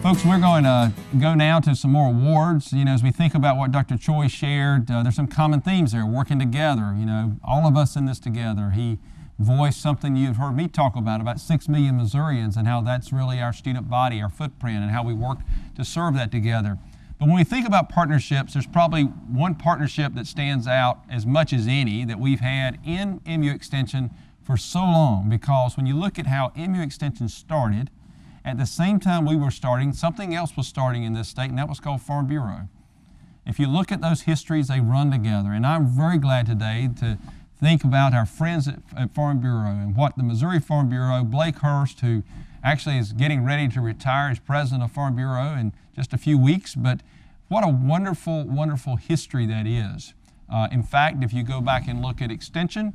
Folks, we're going to go now to some more awards. As we think about what Dr. Choi shared, there's some common themes there, working together, all of us in this together. He voiced something you've heard me talk about 6 million Missourians and how that's really our student body, our footprint, and how we work to serve that together. But when we think about partnerships, there's probably one partnership that stands out as much as any that we've had in MU Extension for so long, because when you look at how MU Extension started, at the same time we were starting, something else was starting in this state, and that was called Farm Bureau. If you look at those histories, they run together. And I'm very glad today to think about our friends at Farm Bureau and what the Missouri Farm Bureau, Blake Hurst, who actually is getting ready to retire as president of Farm Bureau in just a few weeks, but what a wonderful, wonderful history that is. In fact, if you go back and look at Extension,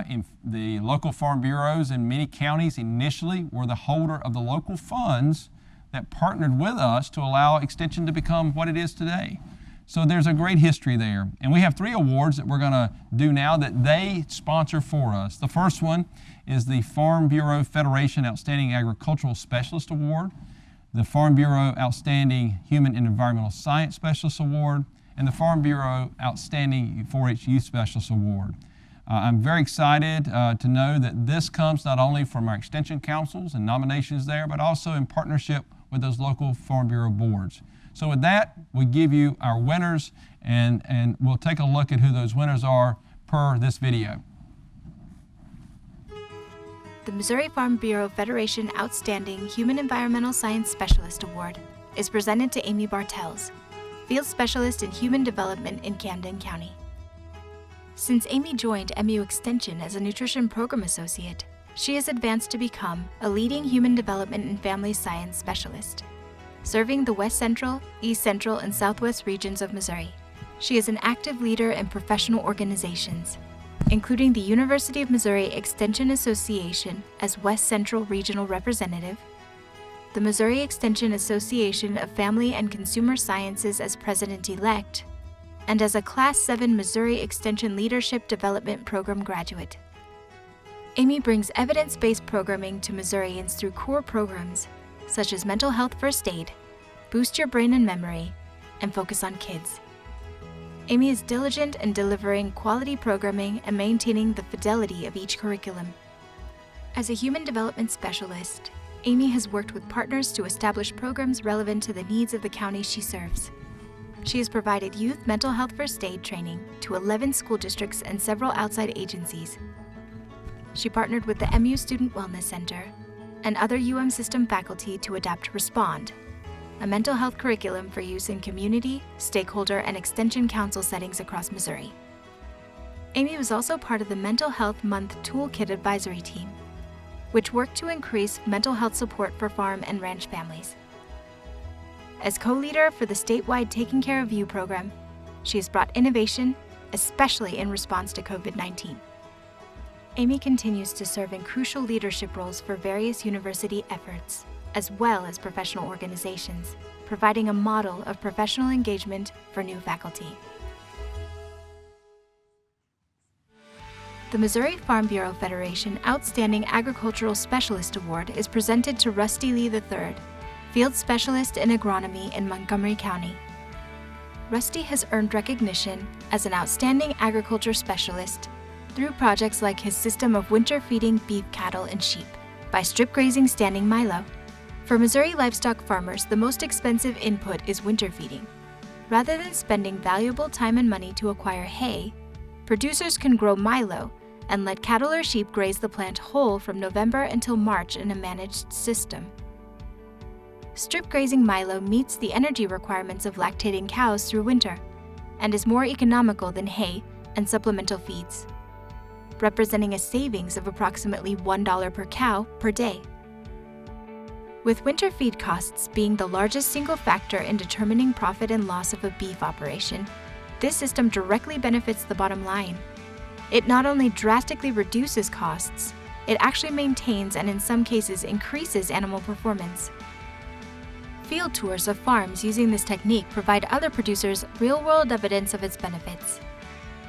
in the local farm bureaus in many counties initially were the holder of the local funds that partnered with us to allow Extension to become what it is today. So there's a great history there. And we have 3 awards that we're going to do now that they sponsor for us. The first one is the Farm Bureau Federation Outstanding Agricultural Specialist Award, the Farm Bureau Outstanding Human and Environmental Science Specialist Award, and the Farm Bureau Outstanding 4-H Youth Specialist Award. I'm very excited to know that this comes not only from our extension councils and nominations there, but also in partnership with those local Farm Bureau boards. So with that, we give you our winners, and we'll take a look at who those winners are per this video. The Missouri Farm Bureau Federation Outstanding Human Environmental Science Specialist Award is presented to Amy Bartels, Field Specialist in Human Development in Camden County. Since Amy joined MU Extension as a Nutrition Program Associate, she has advanced to become a leading Human Development and Family Science Specialist. Serving the West Central, East Central, and Southwest regions of Missouri, she is an active leader in professional organizations, including the University of Missouri Extension Association as West Central Regional Representative, the Missouri Extension Association of Family and Consumer Sciences as President-elect, and as a Class 7 Missouri Extension Leadership Development Program graduate. Amy brings evidence-based programming to Missourians through core programs such as Mental Health First Aid, Boost Your Brain and Memory, and Focus on Kids. Amy is diligent in delivering quality programming and maintaining the fidelity of each curriculum. As a human development specialist, Amy has worked with partners to establish programs relevant to the needs of the county she serves. She has provided youth mental health first aid training to 11 school districts and several outside agencies. She partnered with the MU Student Wellness Center and other UM system faculty to adapt Respond, a mental health curriculum for use in community, stakeholder, and extension council settings across Missouri. Amy was also part of the Mental Health Month Toolkit Advisory Team, which worked to increase mental health support for farm and ranch families. As co-leader for the statewide Taking Care of You program, she has brought innovation, especially in response to COVID-19. Amy continues to serve in crucial leadership roles for various university efforts, as well as professional organizations, providing a model of professional engagement for new faculty. The Missouri Farm Bureau Federation Outstanding Agricultural Specialist Award is presented to Rusty Lee III, Field Specialist in Agronomy in Montgomery County. Rusty has earned recognition as an outstanding agriculture specialist through projects like his system of winter feeding beef cattle and sheep by strip grazing standing milo. For Missouri livestock farmers, the most expensive input is winter feeding. Rather than spending valuable time and money to acquire hay, producers can grow milo and let cattle or sheep graze the plant whole from November until March in a managed system. Strip grazing milo meets the energy requirements of lactating cows through winter and is more economical than hay and supplemental feeds, representing a savings of approximately $1 per cow per day. With winter feed costs being the largest single factor in determining profit and loss of a beef operation, this system directly benefits the bottom line. It not only drastically reduces costs, it actually maintains and in some cases increases animal performance. Field tours of farms using this technique provide other producers real-world evidence of its benefits.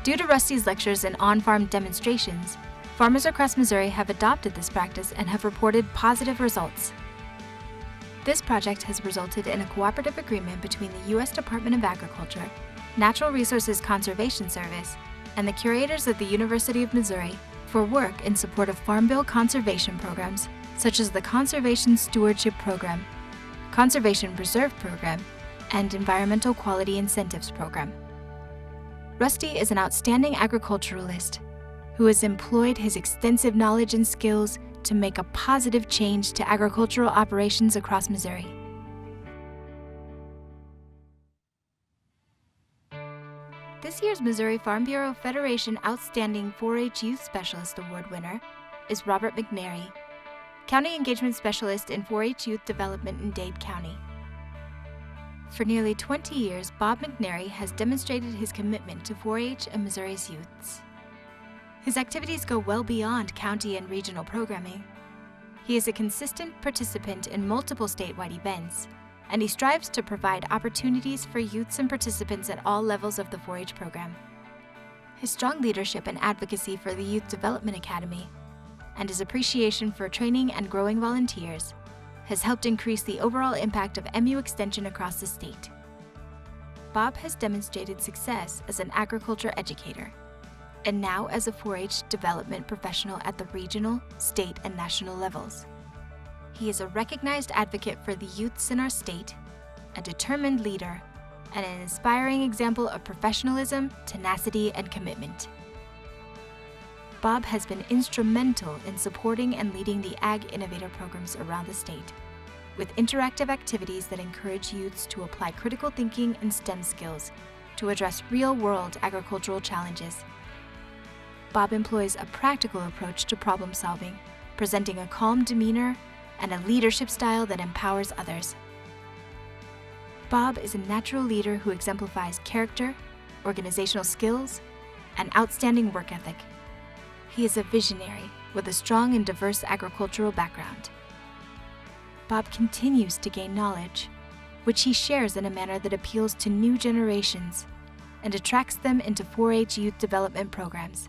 Due to Rusty's lectures and on-farm demonstrations, farmers across Missouri have adopted this practice and have reported positive results. This project has resulted in a cooperative agreement between the U.S. Department of Agriculture, Natural Resources Conservation Service, and the curators at the University of Missouri for work in support of Farm Bill conservation programs such as the Conservation Stewardship Program, Conservation Preserve Program, and Environmental Quality Incentives Program. Rusty is an outstanding agriculturalist who has employed his extensive knowledge and skills to make a positive change to agricultural operations across Missouri. This year's Missouri Farm Bureau Federation Outstanding 4-H Youth Specialist Award winner is Robert McNary, County Engagement Specialist in 4-H Youth Development in Dade County. For nearly 20 years, Bob McNary has demonstrated his commitment to 4-H and Missouri's youths. His activities go well beyond county and regional programming. He is a consistent participant in multiple statewide events, and he strives to provide opportunities for youths and participants at all levels of the 4-H program. His strong leadership and advocacy for the Youth Development Academy and his appreciation for training and growing volunteers has helped increase the overall impact of MU Extension across the state. Bob has demonstrated success as an agriculture educator, and now as a 4-H development professional at the regional, state, and national levels. He is a recognized advocate for the youths in our state, a determined leader, and an inspiring example of professionalism, tenacity, and commitment. Bob has been instrumental in supporting and leading the Ag Innovator programs around the state, with interactive activities that encourage youths to apply critical thinking and STEM skills to address real-world agricultural challenges. Bob employs a practical approach to problem solving, presenting a calm demeanor and a leadership style that empowers others. Bob is a natural leader who exemplifies character, organizational skills, and outstanding work ethic. He is a visionary with a strong and diverse agricultural background. Bob continues to gain knowledge, which he shares in a manner that appeals to new generations and attracts them into 4-H youth development programs.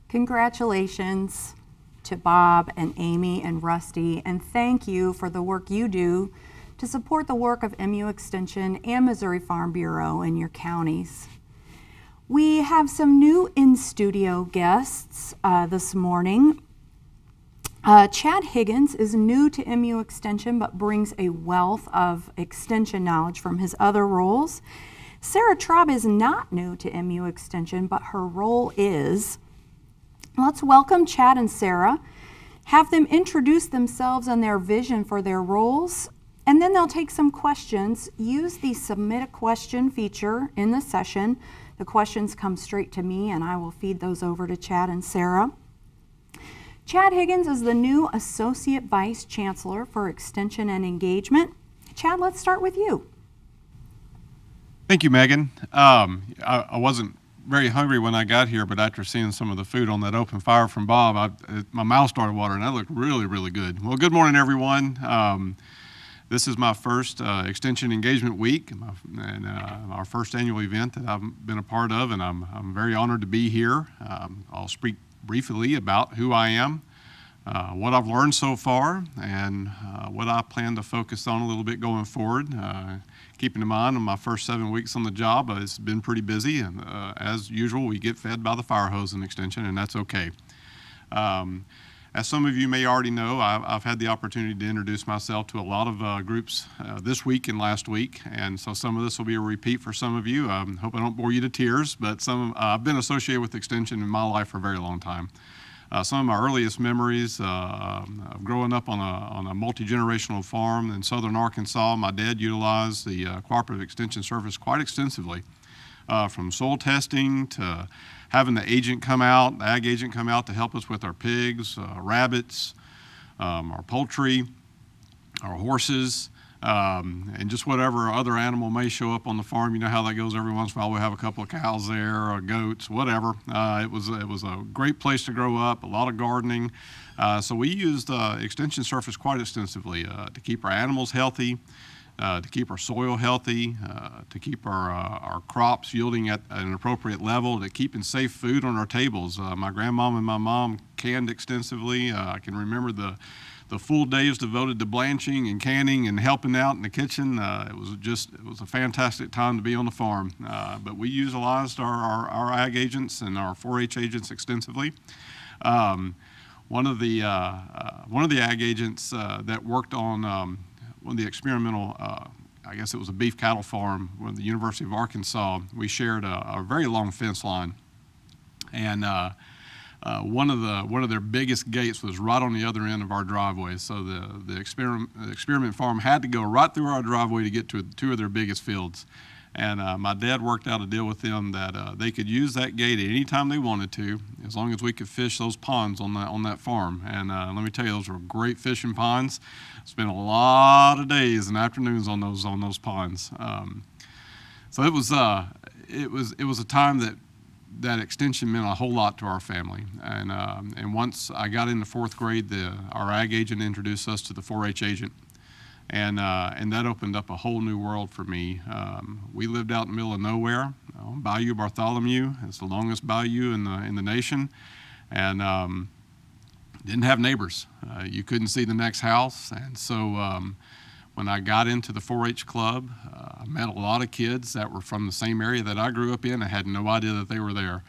Congratulations to Bob and Amy and Rusty, and thank you for the work you do to support the work of MU Extension and Missouri Farm Bureau in your counties. We have some new in-studio guests this morning. Chad Higgins is new to MU Extension but brings a wealth of Extension knowledge from his other roles. Sarah Traub is not new to MU Extension, but her role is. Let's welcome Chad and Sarah, have them introduce themselves and their vision for their roles, and then they'll take some questions. Use the Submit a Question feature in the session. The questions come straight to me, and I will feed those over to Chad and Sarah. Chad Higgins is the new Associate Vice Chancellor for Extension and Engagement. Chad, let's start with you. Thank you, Megan. I wasn't very hungry when I got here, but after seeing some of the food on that open fire from Bob, my mouth started watering. That looked really, really good. Well, good morning, everyone. This is my first Extension Engagement Week and our first annual event that I've been a part of, and I'm very honored to be here. I'll speak briefly about who I am, what I've learned so far, and what I plan to focus on a little bit going forward. Keeping in mind, in my first 7 weeks on the job, it's been pretty busy, and as usual, we get fed by the fire hose in Extension, and that's okay. As some of you may already know, I've had the opportunity to introduce myself to a lot of groups this week and last week, and so some of this will be a repeat for some of you. I hope I don't bore you to tears, but I've been associated with Extension in my life for a very long time. Some of my earliest memories of growing up on a multi-generational farm in southern Arkansas. My dad utilized the Cooperative Extension Service quite extensively, from soil testing to having the ag agent come out to help us with our pigs, rabbits, our poultry, our horses, and just whatever other animal may show up on the farm. You know how that goes. Every once in a while we have a couple of cows there or goats, whatever. It was a great place to grow up, a lot of gardening. So we used Extension Service quite extensively to keep our animals healthy, to keep our soil healthy, to keep our crops yielding at an appropriate level, to keeping safe food on our tables. My grandmom and my mom canned extensively. I can remember the full days devoted to blanching and canning and helping out in the kitchen. It was a fantastic time to be on the farm. But we utilized our ag agents and our 4-H agents extensively. One of the ag agents that worked on one of the experimental, I guess it was a beef cattle farm with the University of Arkansas. We shared a very long fence line, and one of their biggest gates was right on the other end of our driveway. So the experiment farm had to go right through our driveway to get to two of their biggest fields. And my dad worked out a deal with them that they could use that gate at any time they wanted to, as long as we could fish those ponds on that farm. And let me tell you, those were great fishing ponds. Spent a lot of days and afternoons on those ponds. So it was a time that extension meant a whole lot to our family. And once I got into 4th grade, our ag agent introduced us to the 4-H agent. And that opened up a whole new world for me. We lived out in the middle of nowhere, on Bayou Bartholomew. It's the longest bayou in the nation, and didn't have neighbors. You couldn't see the next house, and so when I got into the 4-H club, I met a lot of kids that were from the same area that I grew up in. I had no idea that they were there.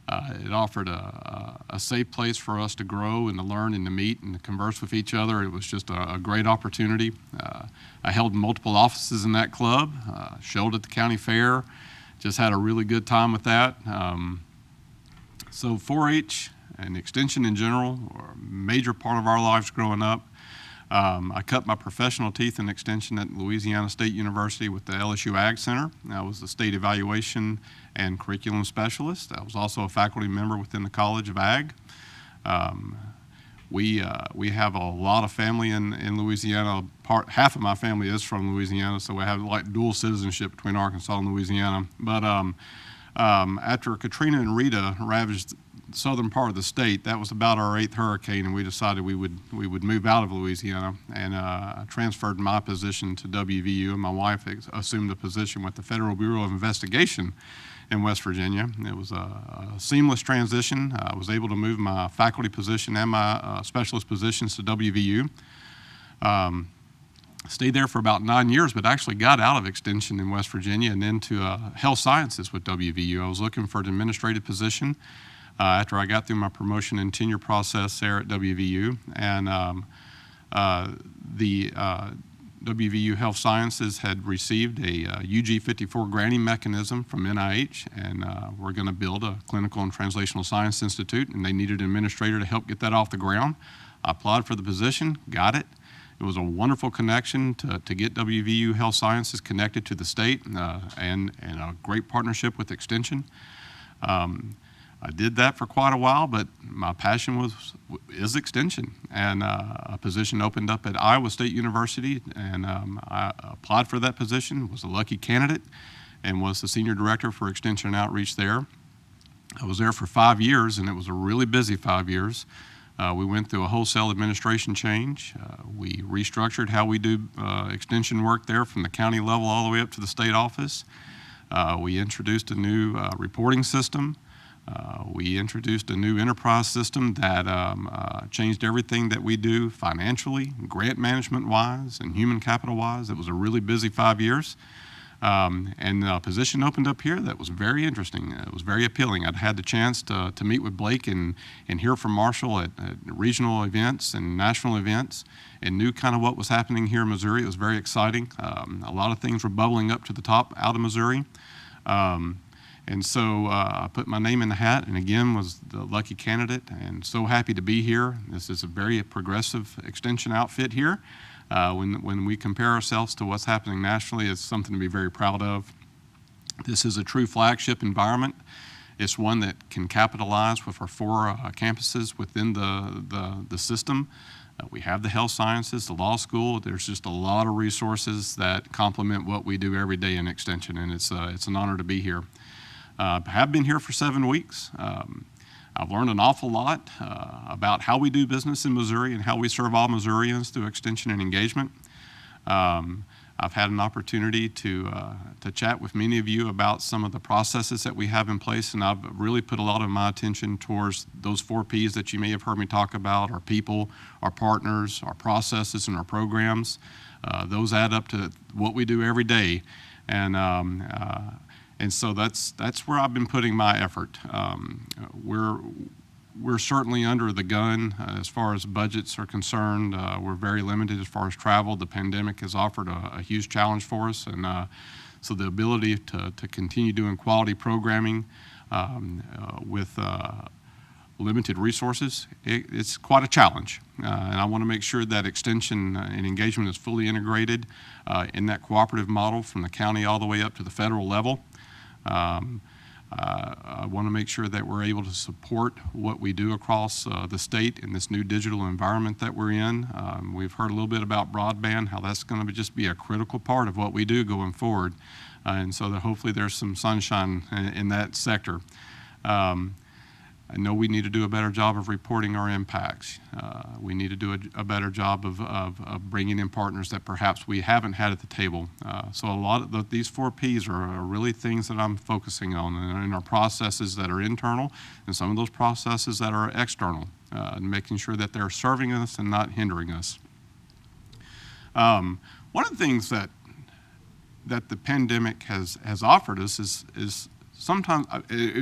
It offered a safe place for us to grow and to learn and to meet and to converse with each other. It was just a great opportunity. I held multiple offices in that club, showed at the county fair, just had a really good time with that. So 4-H and extension in general were a major part of our lives growing up. I cut my professional teeth in extension at Louisiana State University with the LSU Ag Center. I was the state evaluation and curriculum specialist. I was also a faculty member within the College of Ag. We have a lot of family in Louisiana. Half of my family is from Louisiana, so we have like dual citizenship between Arkansas and Louisiana. But after Katrina and Rita ravaged the southern part of the state, that was about our 8th hurricane, and we decided we would move out of Louisiana, and I transferred my position to WVU, and my wife assumed the position with the Federal Bureau of Investigation in West Virginia. It was a seamless transition. I was able to move my faculty position and my specialist positions to WVU. Stayed there for about 9 years, but actually got out of extension in West Virginia and into health sciences with WVU. I was looking for an administrative position after I got through my promotion and tenure process there at WVU. And the WVU Health Sciences had received a UG 54 granting mechanism from NIH, and we're going to build a clinical and translational science institute, and they needed an administrator to help get that off the ground. I applied for the position, got it. It was a wonderful connection to get WVU Health Sciences connected to the state and a great partnership with Extension. I did that for quite a while, but my passion is extension, and a position opened up at Iowa State University, and I applied for that position, was a lucky candidate, and was the senior director for extension and outreach there. I was there for 5 years, and it was a really busy 5 years. We went through a wholesale administration change. We restructured how we do extension work there from the county level all the way up to the state office. We introduced a new reporting system. We introduced a new enterprise system that changed everything that we do financially, grant management-wise, and human capital-wise. It was a really busy 5 years. And a position opened up here that was very interesting. It was very appealing. I'd had the chance to meet with Blake and hear from Marshall at regional events and national events, and knew kind of what was happening here in Missouri. It was very exciting. A lot of things were bubbling up to the top out of Missouri. And so I put my name in the hat, and again was the lucky candidate, and so happy to be here. This is a very progressive extension outfit here. When we compare ourselves to what's happening nationally, it's something to be very proud of. This is a true flagship environment. It's one that can capitalize with our 4 campuses within the system. We have the health sciences, the law school. There's just a lot of resources that complement what we do every day in extension, and it's an honor to be here. I have been here for 7 weeks. I've learned an awful lot about how we do business in Missouri and how we serve all Missourians through extension and engagement. I've had an opportunity to chat with many of you about some of the processes that we have in place, and I've really put a lot of my attention towards those 4 Ps that you may have heard me talk about: our people, our partners, our processes, and our programs. Those add up to what we do every day, and so that's where I've been putting my effort. We're certainly under the gun as far as budgets are concerned. We're very limited as far as travel. The pandemic has offered a huge challenge for us, and so the ability to continue doing quality programming with limited resources, it's quite a challenge. And I want to make sure that extension and engagement is fully integrated in that cooperative model from the county all the way up to the federal level. I want to make sure that we're able to support what we do across the state in this new digital environment that we're in. We've heard a little bit about broadband, how that's going to just be a critical part of what we do going forward. And so that hopefully there's some sunshine in that sector. I know we need to do a better job of reporting our impacts. We need to do a better job of bringing in partners that perhaps we haven't had at the table. So a lot of these 4 Ps are really things that I'm focusing on in our processes that are internal and some of those processes that are external, and making sure that they're serving us and not hindering us. One of the things that the pandemic has offered us is sometimes,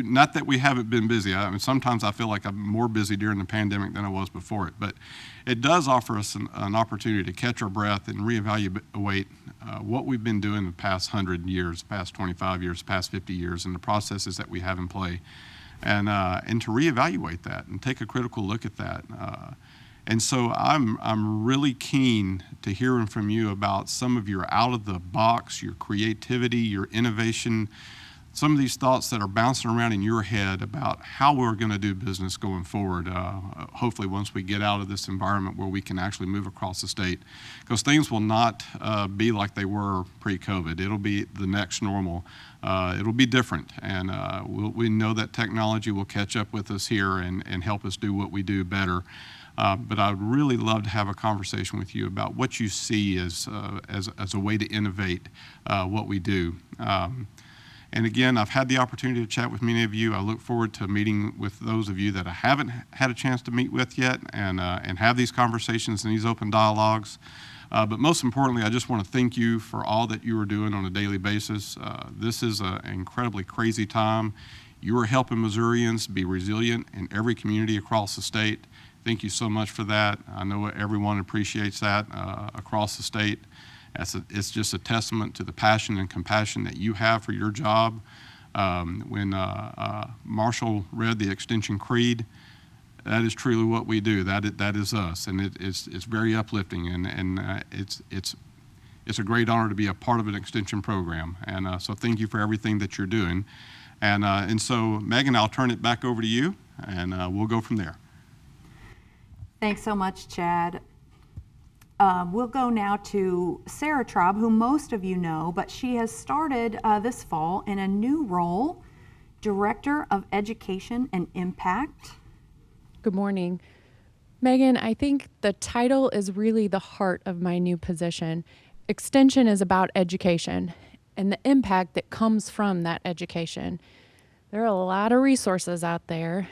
not that we haven't been busy. I mean, sometimes I feel like I'm more busy during the pandemic than I was before it. But it does offer us an opportunity to catch our breath and reevaluate what we've been doing the past 100 years, past 25 years, past 50 years, and the processes that we have in play, and to reevaluate that and take a critical look at that. And so I'm really keen to hearing from you about some of your out of the box, your creativity, your innovation, some of these thoughts that are bouncing around in your head about how we're going to do business going forward, hopefully once we get out of this environment where we can actually move across the state. Because things will not be like they were pre-COVID. It'll be the next normal. It'll be different, and we know that technology will catch up with us here and help us do what we do better. But I'd really love to have a conversation with you about what you see as a way to innovate what we do. And again, I've had the opportunity to chat with many of you. I look forward to meeting with those of you that I haven't had a chance to meet with yet, and have these conversations and these open dialogues. But most importantly, I just want to thank you for all that you are doing on a daily basis. This is an incredibly crazy time. You are helping Missourians be resilient in every community across the state. Thank you so much for that. I know everyone appreciates that across the state. It's just a testament to the passion and compassion that you have for your job. When Marshall read the Extension Creed, that is truly what we do. That is us, and it's very uplifting, and it's a great honor to be a part of an extension program. And so thank you for everything that you're doing. And so Megan, I'll turn it back over to you, and we'll go from there. Thanks so much, Chad. We'll go now to Sarah Traub, who most of you know, but she has started this fall in a new role, Director of Education and Impact. Good morning. Megan, I think the title is really the heart of my new position. Extension is about education and the impact that comes from that education. There are a lot of resources out there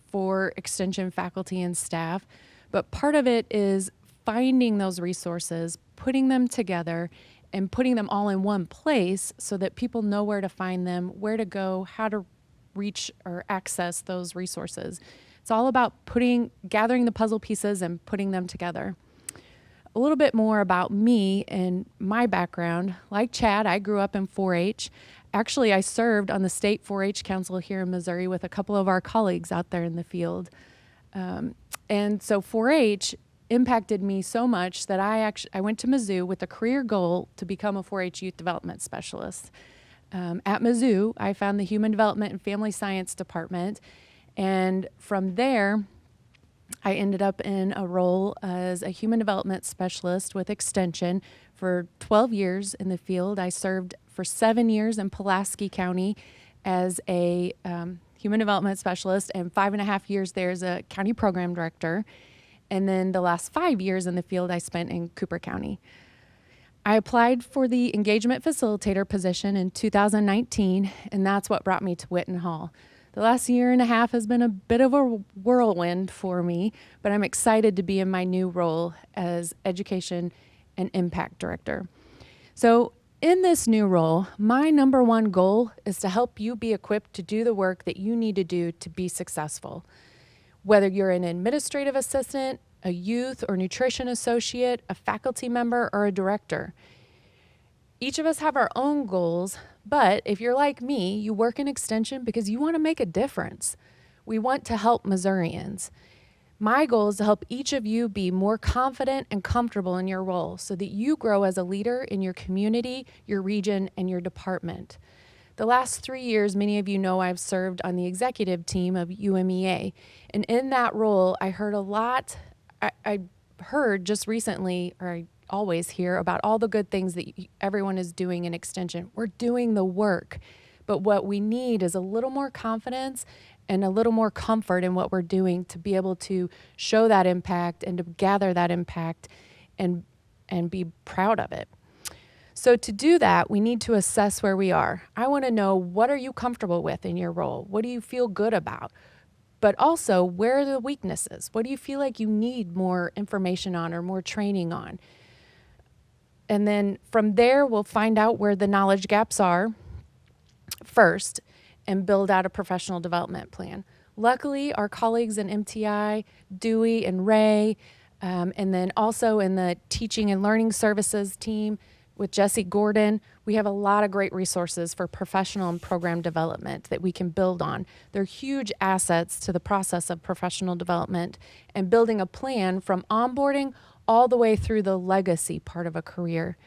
for Extension faculty and staff, but part of it is finding those resources, putting them together, and putting them all in one place so that people know where to find them, where to go, how to reach or access those resources. It's all about gathering the puzzle pieces and putting them together. A little bit more about me and my background. Like Chad, I grew up in 4-H. Actually, I served on the state 4-H council here in Missouri with a couple of our colleagues out there in the field. And so 4-H impacted me so much that I went to Mizzou with a career goal to become a 4-H youth development specialist. At Mizzou, I found the Human Development and Family Science Department, and from there, I ended up in a role as a human development specialist with Extension for 12 years in the field. I served for 7 years in Pulaski County as a human development specialist, and 5.5 years there as a county program director. And then the last 5 years in the field I spent in Cooper County. I applied for the engagement facilitator position in 2019, and that's what brought me to Whitten Hall. The last year and a half has been a bit of a whirlwind for me, but I'm excited to be in my new role as Education and Impact Director. So in this new role, my number one goal is to help you be equipped to do the work that you need to do to be successful. Whether you're an administrative assistant, a youth or nutrition associate, a faculty member, or a director. Each of us have our own goals, but if you're like me, you work in Extension because you want to make a difference. We want to help Missourians. My goal is to help each of you be more confident and comfortable in your role so that you grow as a leader in your community, your region, and your department. The last 3 years, many of you know I've served on the executive team of UMEA, and in that role, I heard a lot. I heard just recently, or I always hear about all the good things that everyone is doing in Extension. We're doing the work, but what we need is a little more confidence and a little more comfort in what we're doing to be able to show that impact and to gather that impact and be proud of it. So to do that, we need to assess where we are. I want to know, what are you comfortable with in your role? What do you feel good about? But also, where are the weaknesses? What do you feel like you need more information on or more training on? And then from there, we'll find out where the knowledge gaps are first and build out a professional development plan. Luckily, our colleagues in MTI, Dewey and Ray, and then also in the teaching and learning services team with Jesse Gordon, we have a lot of great resources for professional and program development that we can build on. They're huge assets to the process of professional development and building a plan from onboarding all the way through the legacy part of a career.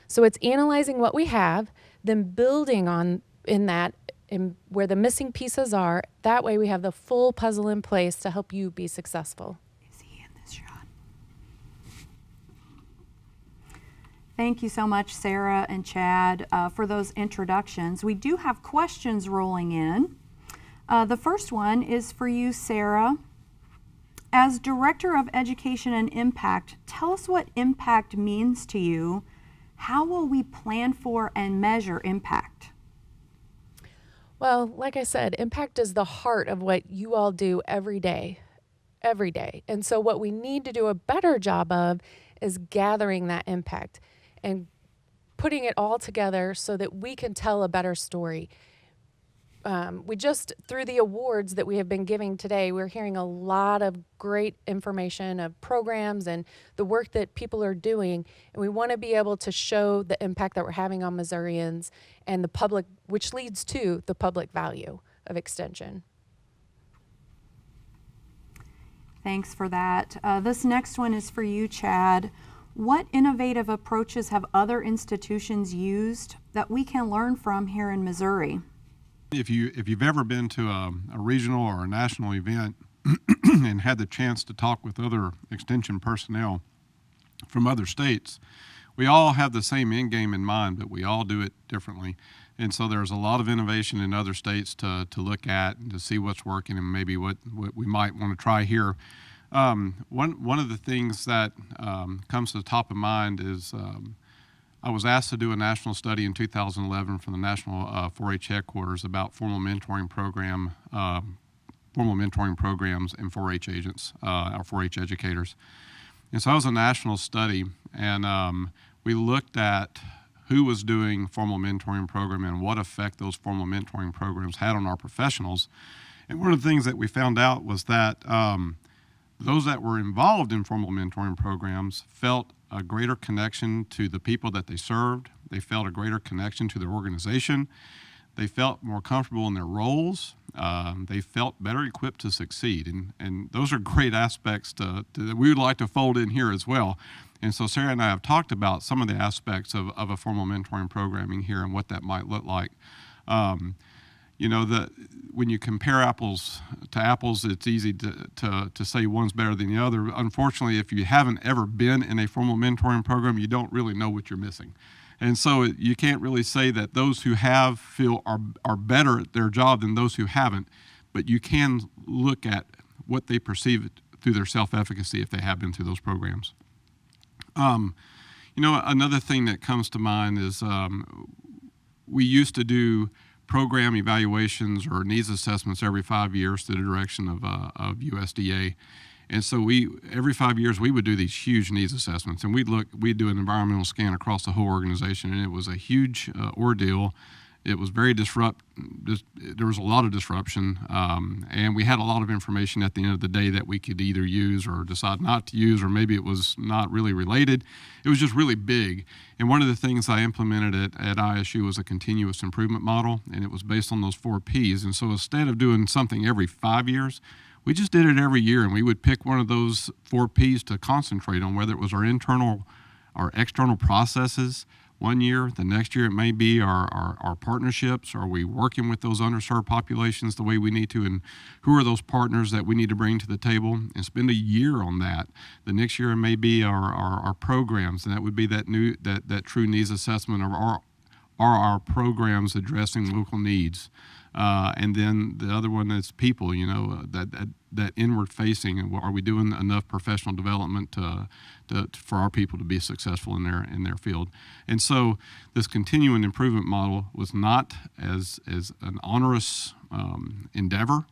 So it's analyzing what we have, then building on in that, in where the missing pieces are. That way we have the full puzzle in place to help you be successful. Is he in this shot? Thank you so much, Sarah and Chad, for those introductions. We do have questions rolling in. The first one is for you, Sarah. As Director of Education and Impact, tell us what impact means to you. How will we plan for and measure impact? Well, like I said, impact is the heart of what you all do every day. And so what we need to do a better job of is gathering that impact and putting it all together so that we can tell a better story. We just, through the awards that we have been giving today, we're hearing a lot of great information of programs and the work that people are doing. And we want to be able to show the impact that we're having on Missourians and the public, which leads to the public value of Extension. Thanks for that. This next one is for you, Chad. What innovative approaches have other institutions used that we can learn from here in Missouri? If you've ever been to a regional or a national event and had the chance to talk with other Extension personnel from other states, we all have the same end game in mind, but we all do it differently. And so there's a lot of innovation in other states to look at and to see what's working and maybe what we might want to try here. One of the things that comes to the top of mind is I was asked to do a national study in 2011 from the National 4-H headquarters about formal mentoring programs and 4-H agents, or 4-H educators. And so it was a national study, and we looked at who was doing formal mentoring program and what effect those formal mentoring programs had on our professionals. And one of the things that we found out was that those that were involved in formal mentoring programs felt a greater connection to the people that they served. They felt a greater connection to their organization. They felt more comfortable in their roles. They felt better equipped to succeed. And those are great aspects that we would like to fold in here as well. And so Sarah and I have talked about some of the aspects of a formal mentoring programming here and what that might look like. When you compare apples to apples, it's easy to say one's better than the other. Unfortunately, if you haven't ever been in a formal mentoring program, you don't really know what you're missing. And so you can't really say that those who have feel are better at their job than those who haven't, but you can look at what they perceive through their self-efficacy if they have been through those programs. You know, another thing that comes to mind is we used to do program evaluations or needs assessments every 5 years through the direction of USDA. And so every 5 years we would do these huge needs assessments, and we'd do an environmental scan across the whole organization, and it was a huge ordeal. It was very there was a lot of disruption, and we had a lot of information at the end of the day that we could either use or decide not to use, or maybe it was not really related. It was just really big. And one of the things I implemented at ISU was a continuous improvement model, and it was based on those 4 Ps. And so instead of doing something every 5 years, we just did it every year, and we would pick one of those 4 Ps to concentrate on, whether it was our internal or external processes. One year, the next year it may be our partnerships. Are we working with those underserved populations the way we need to, and who are those partners that we need to bring to the table, and spend a year on that. The next year it may be our programs, and that would be that true needs assessment of are our programs addressing local needs. And then the other one is people, that inward facing, and are we doing enough professional development for our people to be successful in their field? And so this continuing improvement model was not as an onerous endeavor.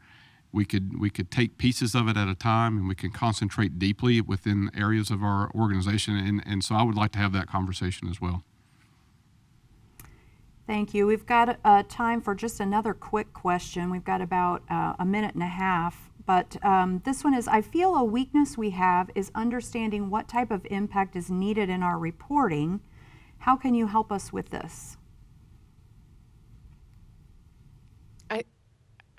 We could take pieces of it at a time, and we can concentrate deeply within areas of our organization. And so I would like to have that conversation as well. Thank you. We've got time for just another quick question. We've got about a minute and a half, but this one is, I feel a weakness we have is understanding what type of impact is needed in our reporting. How can you help us with this?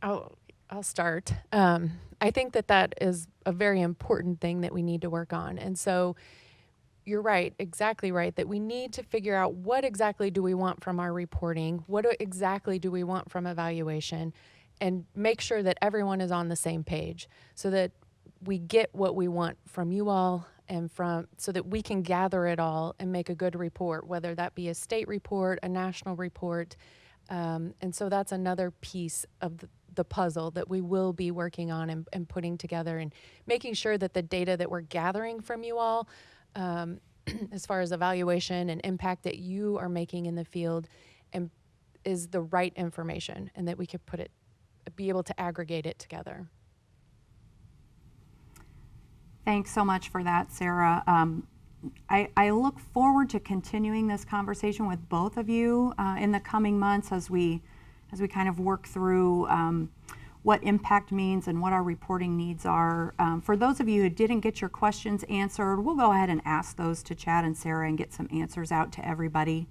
I'll start. I think that is a very important thing that we need to work on. And so you're right, exactly right, that we need to figure out what exactly do we want from our reporting, what exactly do we want from evaluation, and make sure that everyone is on the same page so that we get what we want from you all and so that we can gather it all and make a good report, whether that be a state report, a national report. And so that's another piece of the puzzle that we will be working on and putting together, and making sure that the data that we're gathering from you all, as far as evaluation and impact that you are making in the field, and is the right information, and that we could be able to aggregate it together. Thanks so much for that, Sarah. I look forward to continuing this conversation with both of you in the coming months as we kind of work through what impact means and what our reporting needs are. For those of you who didn't get your questions answered, we'll go ahead and ask those to Chad and Sarah and get some answers out to everybody.